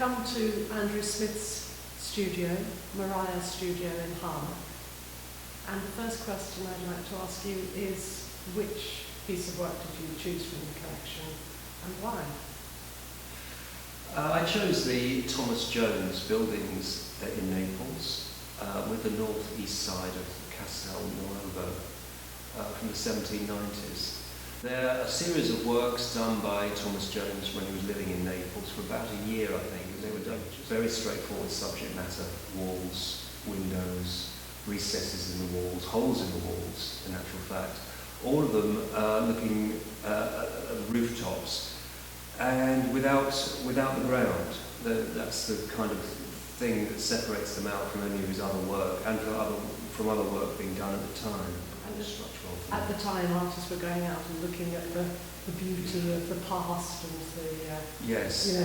come to Andrew Smith's studio, Mariah's studio in Hull. And the first question I'd like to ask you is, which piece of work did you choose from the collection and why? I chose the Thomas Jones buildings in Naples with the north-east side of Castel Nuovo from the 1790s. They're a series of works done by Thomas Jones when he was living in Naples for about a year, I think. And they were done very straightforward subject matter: walls, windows, recesses in the walls, holes in the walls, in actual fact. All of them looking at the rooftops and without the ground. That's the kind of thing that separates them out from any of his other work and from other work being done at the time. At the time, artists were going out and looking at the beauty of the past and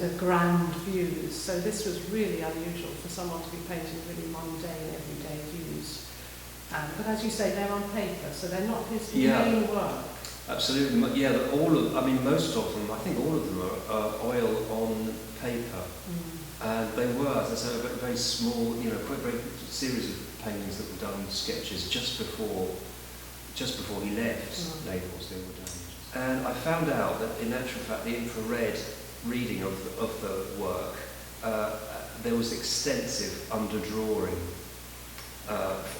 the grand views. So this was really unusual for someone to be painting really mundane, everyday views. But as you say, they're on paper, so they're not his main work. Absolutely. Yeah, most of them, I think all of them are oil on paper. And they were, as I say, a very small, quite a very series of paintings that were done, sketches just before he left Naples. They were done. And I found out that in actual fact the infrared reading of the work, there was extensive underdrawing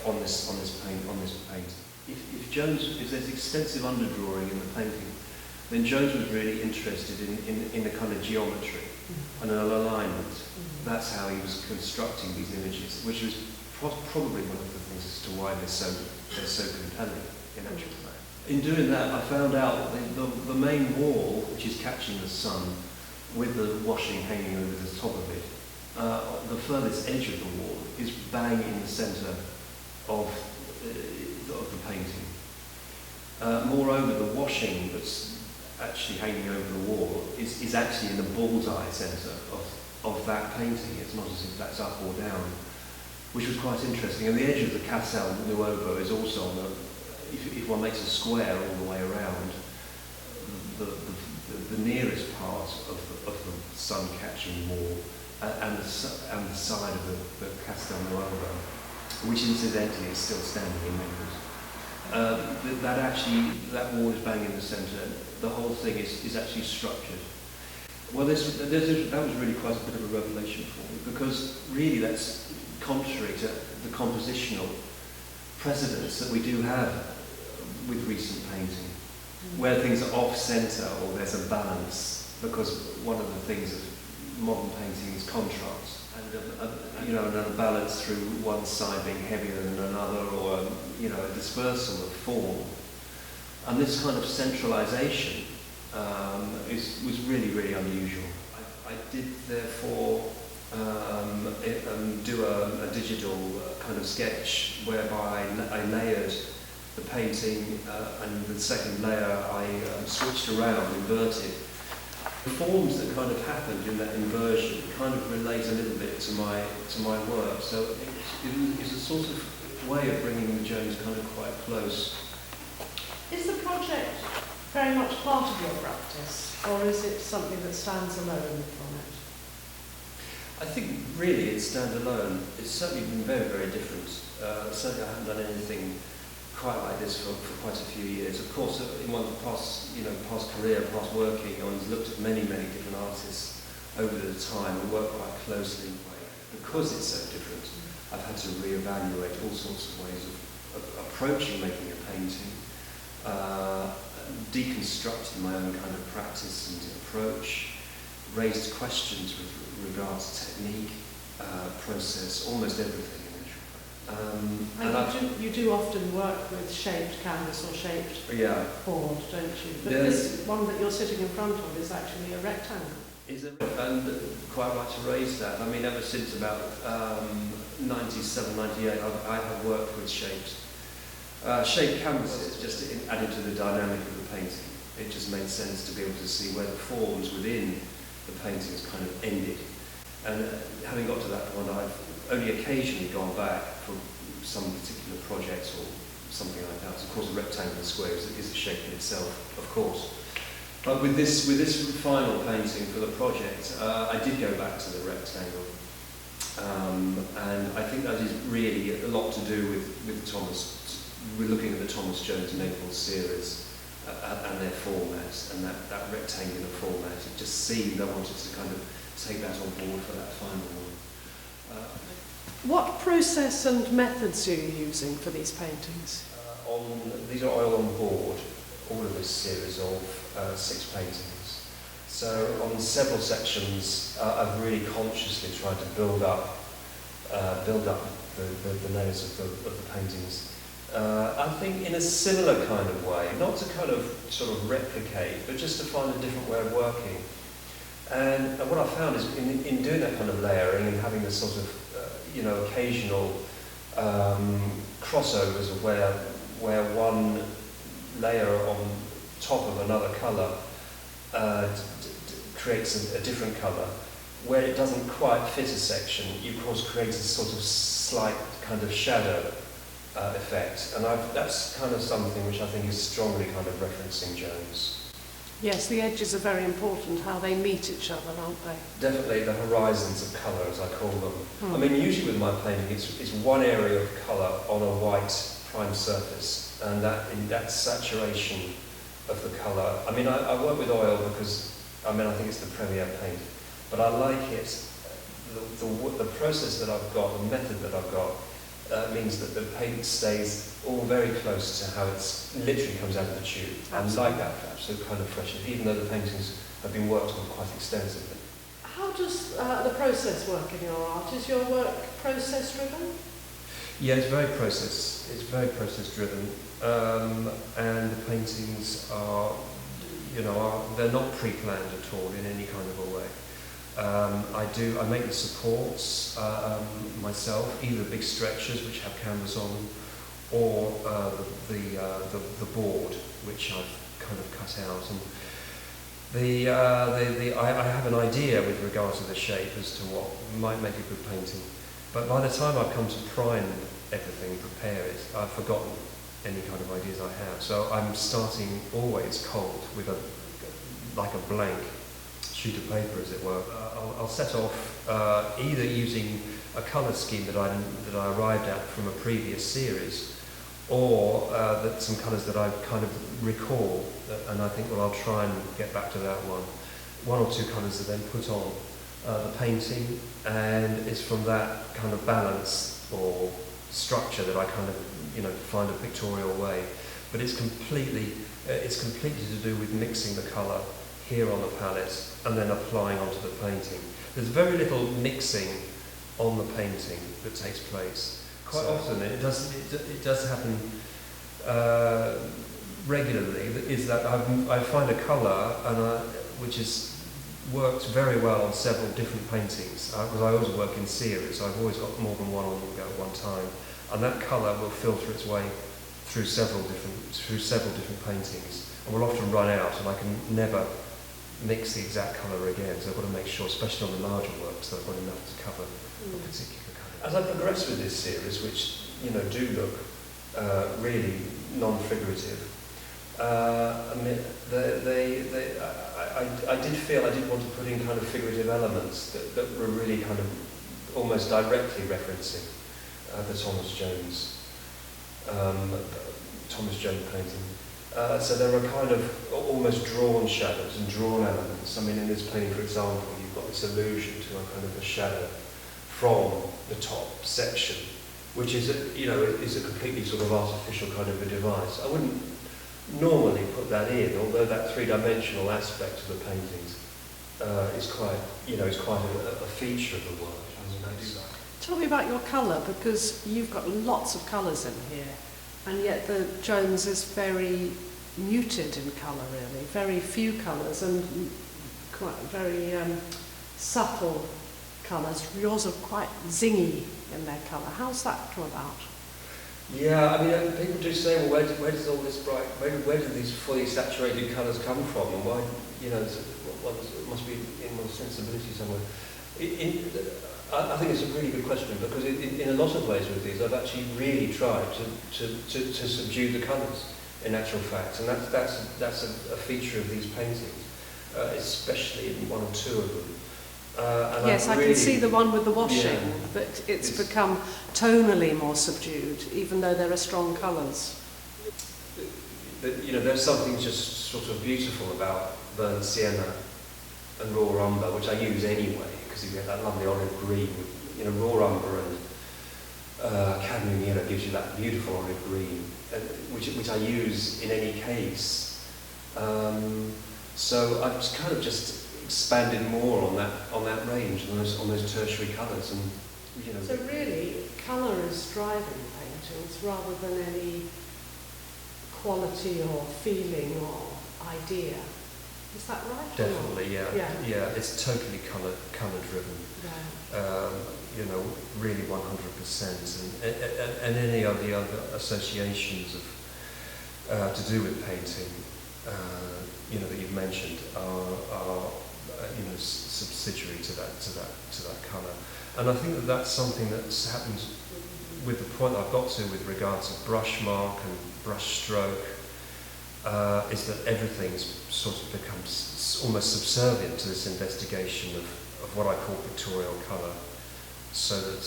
on this painting. If there's extensive underdrawing in the painting, then Jones was really interested in the kind of geometry and an alignment. That's how he was constructing these images, which was probably one of the things as to why they're so compelling in actual fact. In doing that, I found out that the main wall, which is catching the sun, with the washing hanging over the top of it, the furthest edge of the wall is bang in the centre of the painting. Moreover, the washing that's actually hanging over the wall is actually in the bullseye centre of that painting. It's not as if that's up or down, which was quite interesting. And the edge of the Castel Nuovo is also on if one makes a square all the way around, the nearest part of the sun-catching wall and the side of the Castel Nuovo, which incidentally is still standing in Naples. That wall is bang in the centre. The whole thing is actually structured. Well, that was really quite a bit of a revelation for me, because really that's contrary to the compositional precedents that we do have with recent painting, where things are off-centre or there's a balance, because one of the things of modern painting is contrast, and a balance through one side being heavier than another, or a dispersal of form. And this kind of centralisation was really, really unusual. I did therefore do a digital kind of sketch whereby I layered the painting, and the second layer I switched around, inverted. The forms that kind of happened in that inversion kind of relate a little bit to my work. So it's a sort of way of bringing the Jones kind of quite close. Is the project very much part of your practice, or is it something that stands alone from it? I think really it's standalone. It's certainly been very, very different. Certainly I haven't done anything quite like this for quite a few years. Of course, in one's past career, past working, one's looked at many, many different artists over the time and worked quite closely. Because it's so different, I've had to reevaluate all sorts of ways of approaching making a painting, deconstructed my own kind of practice and approach, raised questions with regards to technique, process, almost everything. You do often work with shaped canvas or shaped board, don't you? But this one that you're sitting in front of is actually a rectangle. And quite right to raise that. I mean, ever since about 97, 98, I have worked with shaped canvases, just added to the dynamic of the painting. It just made sense to be able to see where the forms within the paintings kind of ended. And having got to that point, I've only occasionally gone back for some particular projects or something like that. Of course, a rectangle and square is a shape in itself, of course. But with this final painting for the project, I did go back to the rectangle, and I think that is really a lot to do with Thomas. We're looking at the Thomas Jones Naples series and their format, and that rectangular format. It just seemed I wanted to kind of take that on board for that final one. What process and methods are you using for these paintings? These are oil on board, all of this series of 6 paintings. So on several sections, I've really consciously tried to build up the layers of the paintings. I think in a similar kind of way, not to kind of sort of replicate, but just to find a different way of working. And what I found is in doing that kind of layering and having this sort of occasional crossovers of where one layer on top of another colour creates a different colour, where it doesn't quite fit a section, you of course create a sort of slight kind of shadow effect, and that's kind of something which I think is strongly kind of referencing Jones. Yes, the edges are very important, how they meet each other, aren't they? Definitely the horizons of colour, as I call them. I mean, usually with my painting, it's one area of colour on a white prime surface, and that saturation of the colour. I mean, I work with oil because, I think it's the premier paint, but I like it. The process that I've got, the method that I've got, means that the paint stays all very close to how it literally comes out of the tube. And like that, absolute kind of freshness, even though the paintings have been worked on quite extensively. How does the process work in your art? Is your work process driven? Yeah, it's very process driven, and the paintings are, they're not pre-planned at all in any kind of a way. I make the supports myself, either big stretchers which have canvas on them, or the board which I've kind of cut out. And I have an idea with regard to the shape as to what might make a good painting, but by the time I've come to prime everything, prepare it, I've forgotten any kind of ideas I have. So I'm starting always cold with like a blank sheet of paper, as it were. I'll set off either using a colour scheme that I arrived at from a previous series, or some colours that I kind of recall, and I think, well, I'll try and get back to that one. One or two colours are then put on the painting, and it's from that kind of balance or structure that I kind of, find a pictorial way. But it's completely to do with mixing the colour here on the palette and then applying onto the painting. There's very little mixing on the painting that takes place. Quite often it does happen regularly, is that I find a colour which is worked very well on several different paintings, because I always work in series, so I've always got more than one on the go at one time, and that colour will filter its way through several different paintings, and will often run out, and I can never mix the exact colour again, so I've got to make sure, especially on the larger works, that I've got enough to cover a particular colour. As I progress with this series, which do look really non-figurative, I did feel I did want to put in kind of figurative elements that were really kind of almost directly referencing the Thomas Jones painting. So there are kind of almost drawn shadows and drawn elements. I mean, in this painting, for example, you've got this allusion to a kind of a shadow from the top section, which is a completely sort of artificial kind of a device. I wouldn't normally put that in, although that three-dimensional aspect of the paintings is quite a feature of the work. Tell me about your colour, because you've got lots of colours in here, and yet the Jones is very muted in colour, really. Very few colours and quite very subtle colours. Yours are quite zingy in their colour. How's that come about? Yeah, I mean, people do say, well, where does all this bright, where do these fully saturated colours come from, and why, it must be in one's sensibility somewhere. I think it's a really good question, because in a lot of ways with these, I've actually really tried to subdue the colours. in actual fact, and that's a feature of these paintings, especially in one or two of them. Yes, I can see the one with the washing, that it's become tonally more subdued, even though there are strong colours. You know, there's something just sort of beautiful about burnt sienna and raw umber, which I use anyway, because you get that lovely olive green. You know, raw umber and cadmium yellow gives you that beautiful olive green, which I use in any case. So I've just kind of expanded more on that range, on those tertiary colours, and you know. So really, colour is driving paintings rather than any quality or feeling or idea. Is that right? Definitely, yeah. It's totally colour driven. Yeah. You know, really 100%, and any of the other associations of to do with painting, you know, that you've mentioned are you know, subsidiary to that colour. And I think that that's something that's happened with the point I've got to with regards to brush mark and brush stroke, is that everything's sort of becomes almost subservient to this investigation of what I call pictorial colour, so that,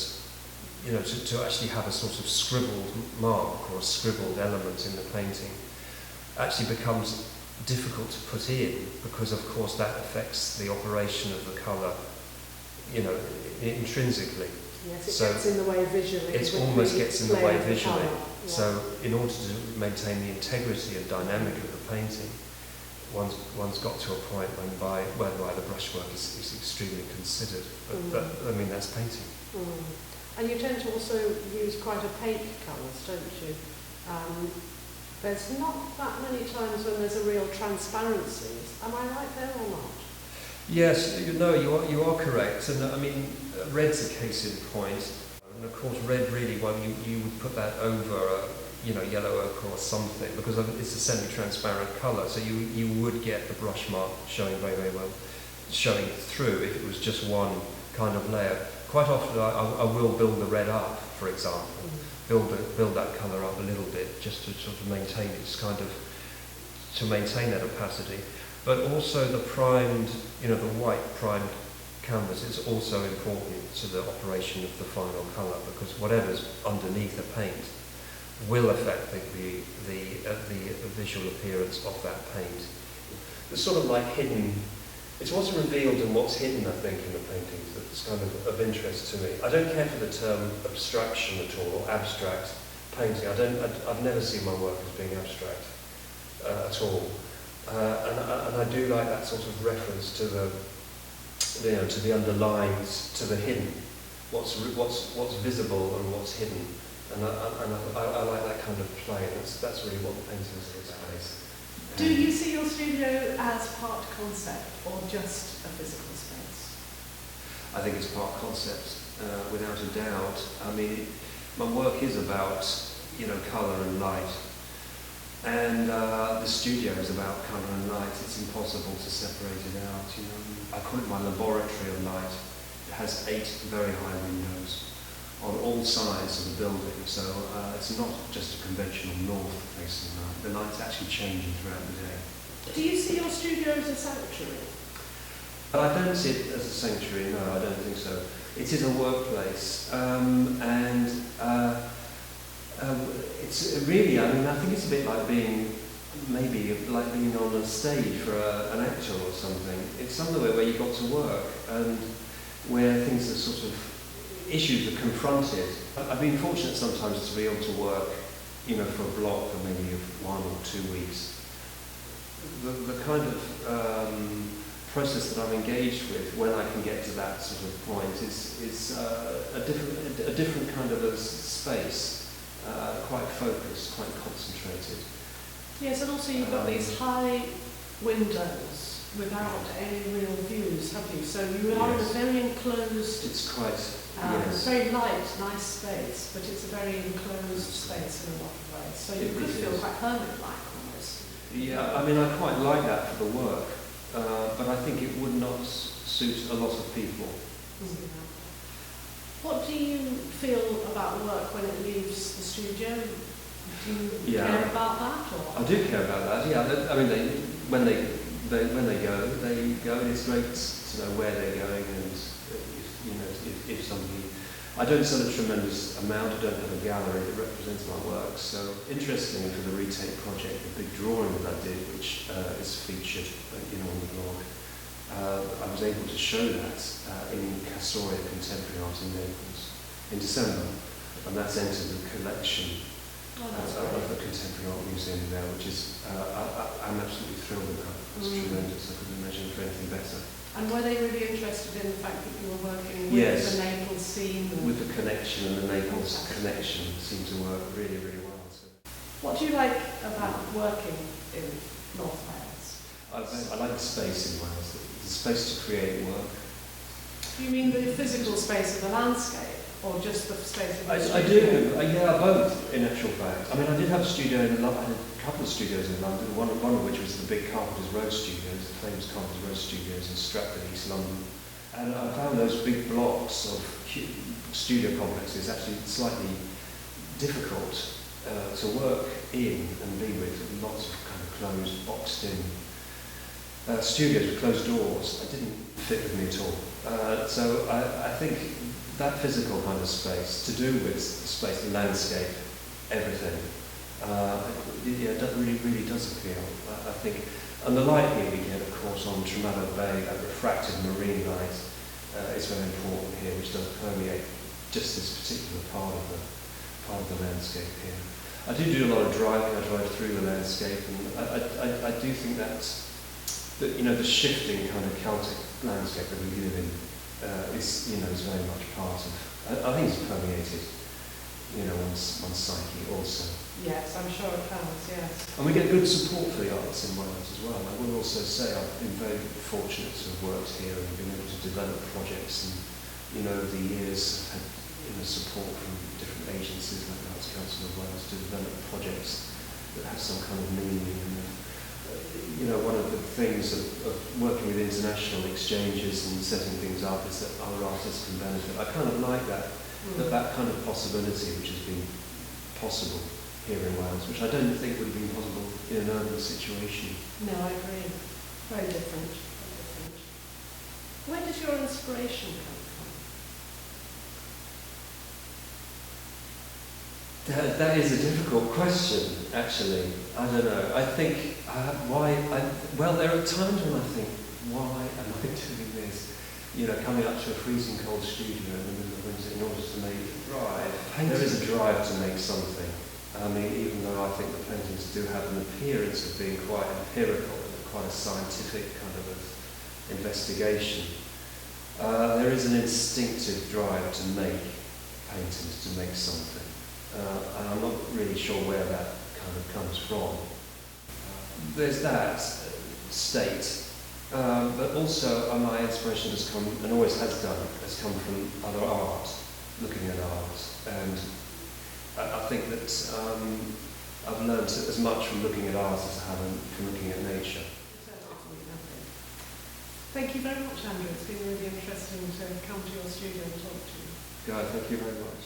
you know, to actually have a sort of scribbled mark or a scribbled element in the painting actually becomes difficult to put in, because of course that affects the operation of the colour, you know, intrinsically. Yes, it gets in the way visually. It almost gets in the way visually. Yeah. So in order to maintain the integrity and dynamic of the painting, one's got to a point whereby the brushwork is extremely considered. But I mean, that's painting. And you tend to also use quite opaque colours, don't you? There's not that many times when there's a real transparency. Am I right there or not? Yes, no, you are correct. And I mean, red's a case in point. And of course, red really, well, you would put that over a yellow ochre or something, because it's a semi-transparent colour. So you would get the brush mark showing very, very well, showing through if it was just one kind of layer. Quite often, I will build the red up, for example. Build that colour up a little bit, just to sort of maintain its kind of, to maintain that opacity. But also the primed, you know, the white primed canvas is also important to the operation of the final colour, because whatever's underneath the paint will affect the visual appearance of that paint. It's sort of like hidden. It's what's revealed and what's hidden, I think, in the paintings that's kind of interest to me. I don't care for the term abstraction at all, or abstract painting. I've never seen my work as being abstract at all. And I do like that sort of reference to the underlying, to the hidden, what's visible and what's hidden, and I like that kind of play. That's really what the painting is about. Do you see your studio as part concept or just a physical space? I think it's part concept, without a doubt. I mean, my work is about, you know, colour and light, and the studio is about colour and light. It's impossible to separate it out. You know, I call it my laboratory of light. It has 8 very high windows on all sides of the building, so it's not just a conventional north-facing light. The light's actually changing throughout the day. Do you see your studio as a sanctuary? But I don't see it as a sanctuary, no, I don't think so. It is a workplace, and it's really, I mean, I think it's a bit like being on a stage for an actor or something. It's somewhere where you've got to work, and where things are sort of, issues are confronted. I've been fortunate sometimes to be able to work, you know, for a block for maybe 1 or 2 weeks. The kind of process that I'm engaged with when I can get to that sort of point is a different kind of a space, quite focused, quite concentrated. Yes, and also you've got these high windows without any real views, have you? So you are in a very enclosed, it's quite, very light, nice space, but it's a very enclosed space in a lot of ways. So you could feel quite hermit-like almost. Yeah, I mean, I quite like that for the work, but I think it would not suit a lot of people. What do you feel about work when it leaves the studio? Do you care about that? Or? I do care about that, yeah. I mean, when they go, and it's great to know where they're going, and if somebody. I don't sell a tremendous amount. I don't have a gallery that represents my work. So, interestingly, for the Retake project, the big drawing that I did, which is featured, on the blog, I was able to show that in Castoria Contemporary Art in Naples in December, and that's entered the collection of the Contemporary Art Museum there, which is I'm absolutely thrilled with that. It's tremendous. I couldn't imagine for anything better. And were they really interested in the fact that you were working with the Naples scene? With the connection, and the Naples connection seemed to work really, really well. So. What do you like about working in North Wales? I like the space in Wales, the space to create work. Do you mean the physical space of the landscape, or just the space of the I do, both, in actual fact. I mean, I did have a studio in London. I had a couple of studios in London, one of which was the big Carpenter's Row Studios, the famous Carpenter's Row Studios in Stratford, East London. And I found those big blocks of studio complexes actually slightly difficult to work in and be with. Lots of kind of closed, boxed-in studios with closed doors. It didn't fit with me at all. So I think that physical kind of space, to do with space, landscape, everything, it really does appeal. I think, and the light here we get, of course, on Tremallow Bay, that refracted marine light, is very important here, which does permeate just this particular part of the landscape here. I do a lot of driving. I drive through the landscape, and I do think that the shifting kind of Celtic landscape that we live in is very much part of. I think it's permeated, one's psyche also. Yes, I'm sure it has. Yes. And we get good support for the arts in Wales as well. I will also say I've been very fortunate to have worked here and been able to develop projects, and over the years I've had support from different agencies like the Arts Council of Wales to develop projects that have some kind of meaning. And one of the things of working with international exchanges and setting things up is that other artists can benefit. I kind of like that kind of possibility which has been possible here in Wales, which I don't think would have been possible in an urban situation. No, I agree. Very different. Where does your inspiration come from? That is a difficult question, actually. I don't know. I think there are times when I think, why am I doing this? Coming up to a freezing cold studio in the middle of winter in order to make a drive. There is a drive to make something. I mean, even though I think the paintings do have an appearance of being quite empirical and quite a scientific kind of investigation, there is an instinctive drive to make paintings, to make something. And I'm not really sure where that kind of comes from. There's that state, but also my inspiration has come, and always has come from other art, looking at art. And I think that I've learned as much from looking at art as I have from looking at nature. Thank you very much, Andrew. It's been really interesting to come to your studio and talk to you. Guy, thank you very much.